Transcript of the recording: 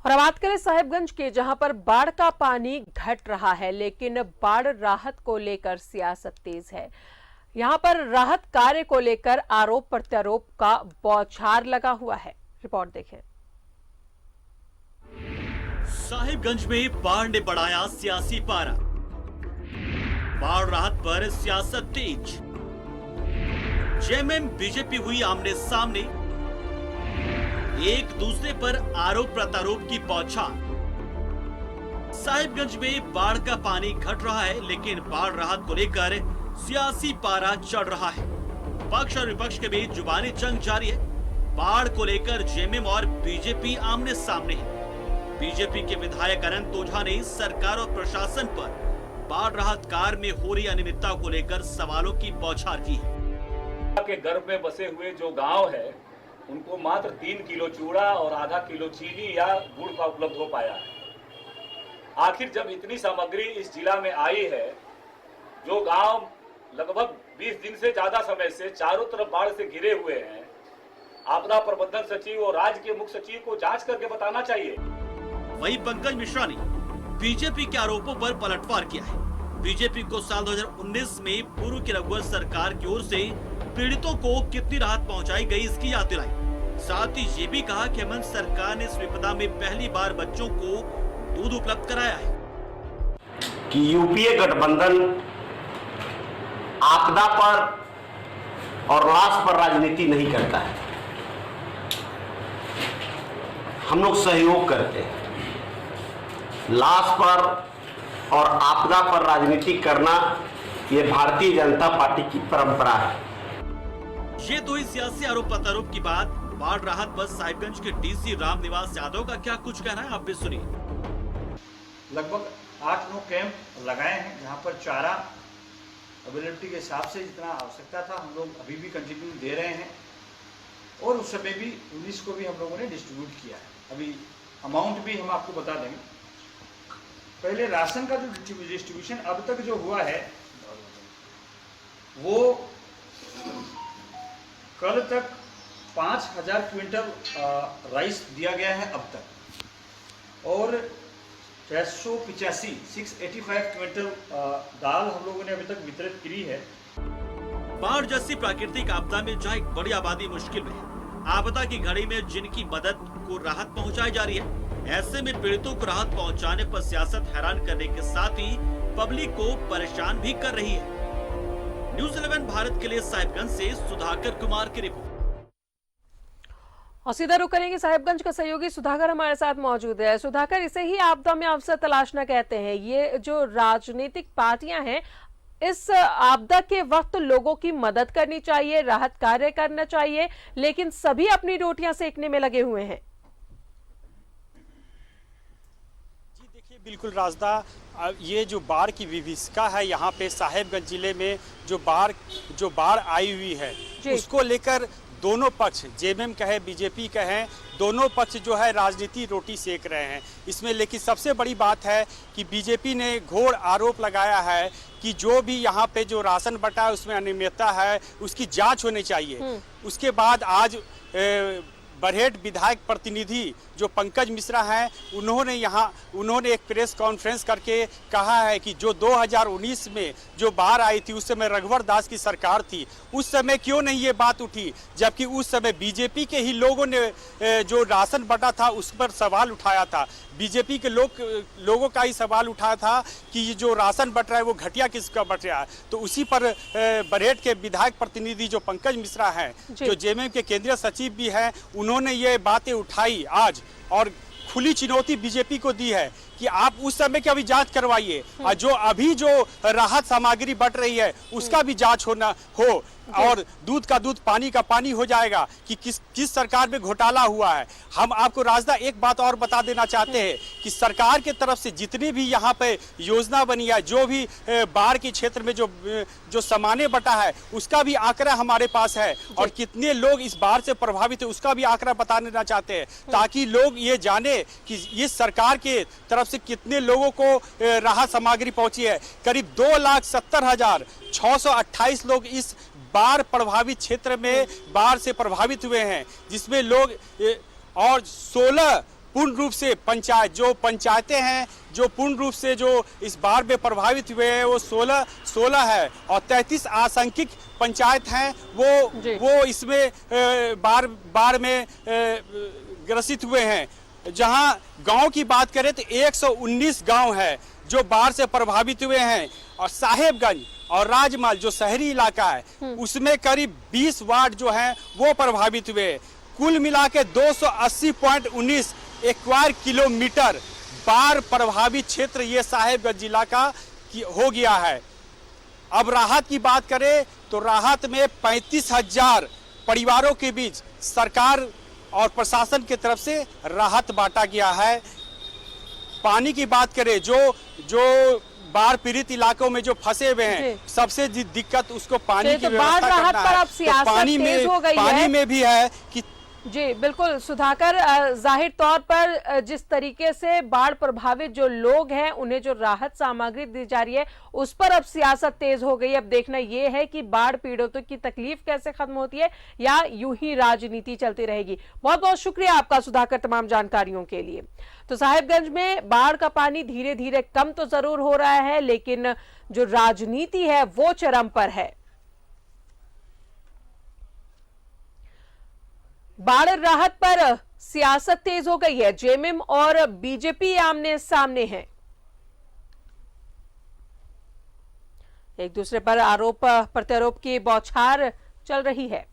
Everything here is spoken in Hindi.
और अब बात करें साहिबगंज के, जहां पर बाढ़ का पानी घट रहा है, लेकिन बाढ़ राहत को लेकर सियासत तेज है। यहां पर राहत कार्य को लेकर आरोप प्रत्यारोप का बौछार लगा हुआ है। रिपोर्ट देखें। साहिबगंज में बाढ़ ने बढ़ाया सियासी पारा। बाढ़ राहत पर सियासत तेज। जेएमएम बीजेपी हुई आमने सामने, एक दूसरे पर आरोप प्रत्यारोप की बौछार। साहिबगंज में बाढ़ का पानी घट रहा है, लेकिन बाढ़ राहत को लेकर सियासी पारा चढ़ रहा है। पक्ष और विपक्ष के बीच जुबानी जंग जारी है। बाढ़ को लेकर जेएमएम और बीजेपी आमने सामने है। बीजेपी के विधायक अनंत ओझा ने सरकार और प्रशासन पर बाढ़ राहत कार्य में हो रही अनियमितता को लेकर सवालों की बौछार की है। के गर्भ में बसे हुए जो गांव है, उनको मात्र 3 किलो चूड़ा और आधा किलो चीनी या गुड़ का उपलब्ध हो पाया है। आखिर जब इतनी सामग्री इस जिला में आई है, जो गांव लगभग 20 दिन से ज्यादा समय से चारों तरफ बाढ़ से घिरे हुए हैं, आपदा प्रबंधन सचिव और राज्य के मुख्य सचिव को जांच करके बताना चाहिए। वहीं पंकज मिश्रा ने बीजेपी के आरोपों पर पलटवार किया है। बीजेपी को साल 2019 में पूर्व की रघुवर सरकार की ओर से पीड़ितों को कितनी राहत पहुंचाई गई, इसकी याद दिलाई। साथ ही ये भी कहा कि हेमंत सरकार ने इस विपदा में पहली बार बच्चों को दूध उपलब्ध कराया है। कि यूपीए गठबंधन आपदा पर और लाश पर राजनीति नहीं करता है। हम लोग सहयोग करते हैं। लाश पर और आपदा पर राजनीति करना ये भारतीय जनता पार्टी की परंपरा है। ये तो इस सियासी आरोप प्रत्यारोप की बात। बाढ़ राहत पर साहिबगंज के डीसी रामनिवास यादव का क्या कुछ कहना है, आप भी सुनिए। लगभग 8-9 कैंप लगाए हैं, जहां पर चारा अवेलेबिलिटी के हिसाब से जितना आवश्यकता था हम लोग अभी भी कंटिन्यू दे रहे हैं। और उस समय भी 19 को भी हम लोगों ने डिस्ट्रीब्यूट किया है। अभी अमाउंट भी हम आपको बता देंगे। पहले राशन का जो डिस्ट्रीब्यूशन अब तक जो हुआ है, वो कल तक 5000 क्विंटल राइस दिया गया है अब तक, और 685 क्विंटल दाल हम लोगों ने अभी तक वितरित की है। बाढ़ जैसी प्राकृतिक आपदा में जहां एक बड़ी आबादी मुश्किल में है, आपदा की घड़ी में जिनकी मदद को राहत पहुंचाई जा रही है, ऐसे में पीड़ितों को राहत पहुंचाने पर सियासत हैरान करने के साथ ही पब्लिक को परेशान भी कर रही है। न्यूज़ 11 भारत के लिए साहिबगंज से सुधाकर कुमार की रिपोर्ट। और सीधा रुख करेंगे साहिबगंज का सहयोगी सुधाकर हमारे साथ मौजूद है। सुधाकर, इसे ही आपदा में अवसर तलाशना कहते हैं। ये जो राजनीतिक पार्टियां हैं, इस आपदा के वक्त लोगों की मदद करनी चाहिए, राहत कार्य करना चाहिए, लेकिन सभी अपनी रोटियां सेकने में लगे हुए हैं। जी देखिए, बिल्कुल राजदा, ये जो बाढ़ की विभीषिका है यहाँ पे साहिबगंज जिले में जो बाढ़ आई हुई है, उसको लेकर दोनों पक्ष, जेएमएम कहे बीजेपी कहे, दोनों पक्ष जो है राजनीति रोटी सेक रहे हैं इसमें। लेकिन सबसे बड़ी बात है कि बीजेपी ने घोर आरोप लगाया है कि जो भी यहाँ पे जो राशन बटा है उसमें अनियमितता है, उसकी जांच होनी चाहिए। उसके बाद आज बरहेट विधायक प्रतिनिधि जो पंकज मिश्रा हैं, उन्होंने एक प्रेस कॉन्फ्रेंस करके कहा है कि जो 2019 में जो बाढ़ आई थी, उस समय रघुवर दास की सरकार थी, उस समय क्यों नहीं ये बात उठी, जबकि उस समय बीजेपी के ही लोगों ने जो राशन बटा था उस पर सवाल उठाया था। बीजेपी के लोगों का ही सवाल उठाया था कि ये जो राशन बट रहा है वो घटिया किसका बट रहा है। तो उसी पर बरहेट के विधायक प्रतिनिधि जो पंकज मिश्रा हैं, जो जेएमएम के केंद्रीय सचिव भी हैं, उन्होंने ये बातें उठाई आज और खुली चुनौती बीजेपी को दी है कि आप उस समय की अभी जांच करवाइए और जो अभी जो राहत सामग्री बट रही है उसका भी जांच हो और दूध का दूध पानी का पानी हो जाएगा कि किस सरकार में घोटाला हुआ है। हम आपको राजदा एक बात और बता देना चाहते हैं कि सरकार के तरफ से जितनी भी यहाँ पे योजना बनी है, जो भी बाढ़ के क्षेत्र में जो सामान्य बटा है, उसका भी आंकड़ा हमारे पास है और कितने लोग इस बाढ़ से प्रभावित है उसका भी आंकड़ा बता देना चाहते हैं, ताकि लोग ये जाने कि इस सरकार के तरफ से कितने लोगों को राहत सामग्री पहुंची है। करीब 2,70,628 लोग इस बाढ़ प्रभावित क्षेत्र में बाढ़ से प्रभावित हुए हैं, जिसमें लोग और 16 पूर्ण रूप से पंचायतें हैं जो पूर्ण रूप से जो इस बाढ़ में प्रभावित हुए हैं वो 16 है और 33 आशंकित पंचायत हैं वो इसमें बाढ़ में ग्रसित हुए हैं। जहां गांव की बात करें तो 119 गांव है जो बाढ़ से प्रभावित हुए हैं और साहेबगंज और राजमहल जो शहरी इलाका है उसमें करीब 20 वार्ड जो हैं वो प्रभावित हुए। कुल मिला के 280.19 स्क्वायर किलोमीटर बाढ़ प्रभावित क्षेत्र ये साहेबगंज जिला का हो गया है। अब राहत की बात करें तो राहत में 35,000 परिवारों के बीच सरकार और प्रशासन की तरफ से राहत बांटा गया है। पानी की बात करें जो बाढ़ पीड़ित इलाकों में जो फंसे हुए हैं सबसे दिक्कत उसको पानी की व्यवस्था करना है। तो पानी में भी है कि जी बिल्कुल सुधाकर, जाहिर तौर पर जिस तरीके से बाढ़ प्रभावित जो लोग हैं उन्हें जो राहत सामग्री दी जा रही है उस पर अब सियासत तेज हो गई। अब देखना यह है कि बाढ़ पीड़ितों की तकलीफ कैसे खत्म होती है या यूं ही राजनीति चलती रहेगी। बहुत बहुत शुक्रिया आपका सुधाकर तमाम जानकारियों के लिए। तो साहेबगंज में बाढ़ का पानी धीरे धीरे कम तो जरूर हो रहा है लेकिन जो राजनीति है वो चरम पर है। बाढ़ राहत पर सियासत तेज हो गई है। जेएमएम और बीजेपी आमने सामने हैं, एक दूसरे पर आरोप प्रत्यारोप की बौछार चल रही है।